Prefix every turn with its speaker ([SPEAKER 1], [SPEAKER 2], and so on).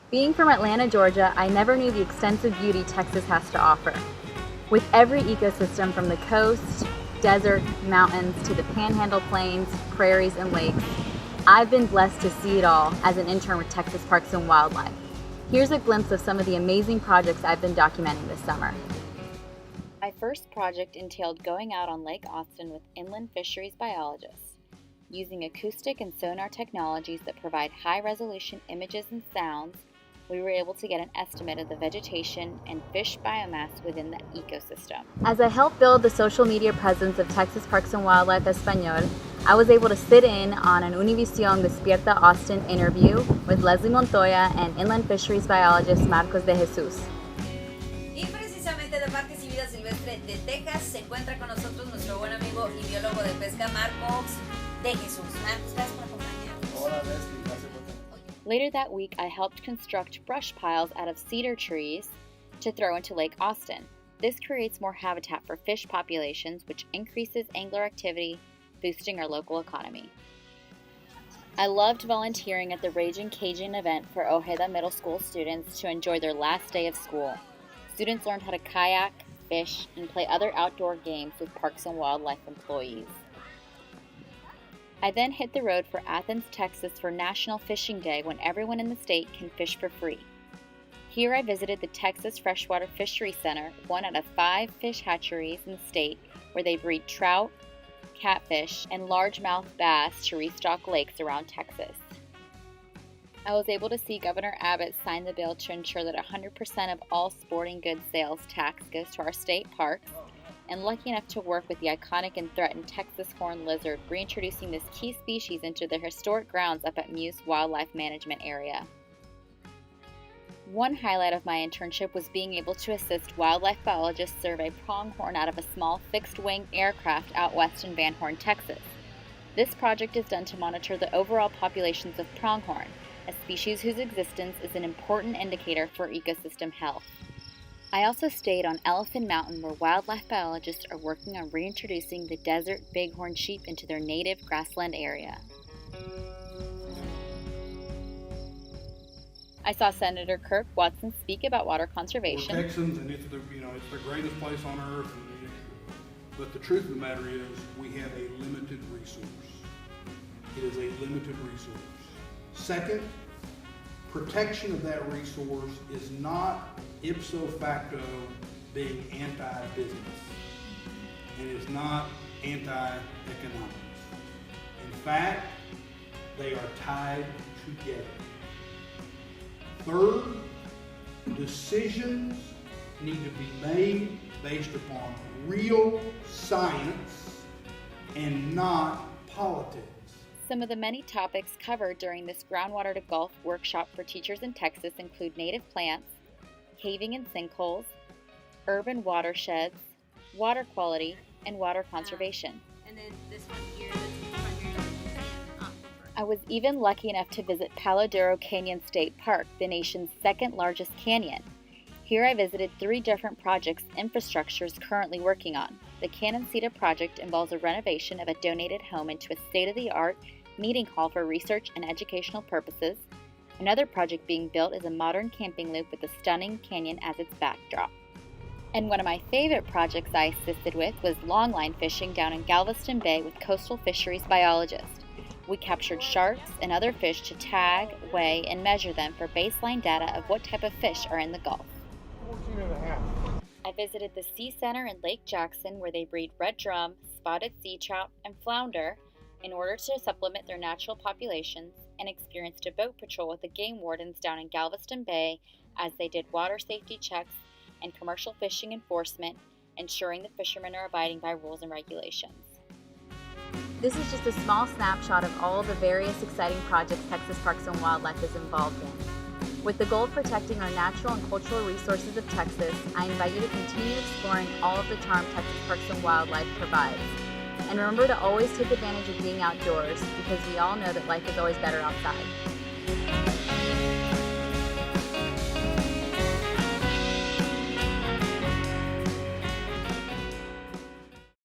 [SPEAKER 1] Being from Atlanta, Georgia, I never knew the extensive beauty Texas has to offer. With every ecosystem from the coast, desert, mountains, to the panhandle plains, prairies, and lakes, I've been blessed to see it all as an intern with Texas Parks and Wildlife. Here's a glimpse of some of the amazing projects I've been documenting this summer. My first project entailed going out on Lake Austin with inland fisheries biologists. Using acoustic and sonar technologies that provide high-resolution images and sounds, we were able to get an estimate of the vegetation and fish biomass within the ecosystem. As I helped build the social media presence of Texas Parks and Wildlife Español, I was able to sit in on an Univision Despierta Austin interview with Leslie Montoya and inland fisheries biologist Marcos de Jesus.
[SPEAKER 2] Y precisamente de Parques y Vida Silvestre de Texas se encuentra con nosotros nuestro buen amigo y biólogo de pesca Marcos de Jesus. Marcos, gracias por acompañarnos.
[SPEAKER 3] Hola, Leslie, gracias por estar.
[SPEAKER 1] Later that week, I helped construct brush piles out of cedar trees to throw into Lake Austin. This creates more habitat for fish populations, which increases angler activity, boosting our local economy. I loved volunteering at the Raging Cajun event for Ojeda Middle School students to enjoy their last day of school. Students learned how to kayak, fish, and play other outdoor games with Parks and Wildlife employees. I then hit the road for Athens, Texas for National Fishing Day, when everyone in the state can fish for free. Here I visited the Texas Freshwater Fisheries Center, one out of 5 fish hatcheries in the state, where they breed trout, catfish, and largemouth bass to restock lakes around Texas. I was able to see Governor Abbott sign the bill to ensure that 100% of all sporting goods sales tax goes to our state parks, and lucky enough to work with the iconic and threatened Texas horned lizard, reintroducing this key species into their historic grounds up at Muse Wildlife Management Area. One highlight of my internship was being able to assist wildlife biologists survey pronghorn out of a small fixed-wing aircraft out west in Van Horn, Texas. This project is done to monitor the overall populations of pronghorn, a species whose existence is an important indicator for ecosystem health. I also stayed on Elephant Mountain, where wildlife biologists are working on reintroducing the desert bighorn sheep into their native grassland area. I saw Senator Kirk Watson speak about water conservation.
[SPEAKER 4] We're Texans, and it's the greatest place on earth. But the truth of the matter is, we have a limited resource. It is a limited resource. Second, protection of that resource is not ipso facto being anti-business, and it's not anti-economics. In fact, they are tied together. Third, decisions need to be made based upon real science and not politics.
[SPEAKER 1] Some of the many topics covered during this Groundwater to Gulf workshop for teachers in Texas include native plants, caving and sinkholes, urban watersheds, water quality, and water conservation.
[SPEAKER 2] And then this one here, this one here.
[SPEAKER 1] I was even lucky enough to visit Palo Duro Canyon State Park, the nation's second largest canyon. Here I visited 3 different projects infrastructure is currently working on. The Canoncita project involves a renovation of a donated home into a state-of-the-art meeting hall for research and educational purposes. Another project being built is a modern camping loop with a stunning canyon as its backdrop. And one of my favorite projects I assisted with was Longline Fishing down in Galveston Bay with coastal fisheries biologists. We captured sharks and other fish to tag, weigh, and measure them for baseline data of what type of fish are in the Gulf.
[SPEAKER 3] 14.5.
[SPEAKER 1] I visited the Sea Center in Lake Jackson, where they breed red drum, spotted sea trout, and flounder in order to supplement their natural populations, and experienced a boat patrol with the game wardens down in Galveston Bay as they did water safety checks and commercial fishing enforcement, ensuring the fishermen are abiding by rules and regulations. This is just a small snapshot of all the various exciting projects Texas Parks and Wildlife is involved in. With the goal of protecting our natural and cultural resources of Texas, I invite you to continue exploring all of the charm Texas Parks and Wildlife provides. And remember to always take advantage of being outdoors, because we all know that life is always better outside.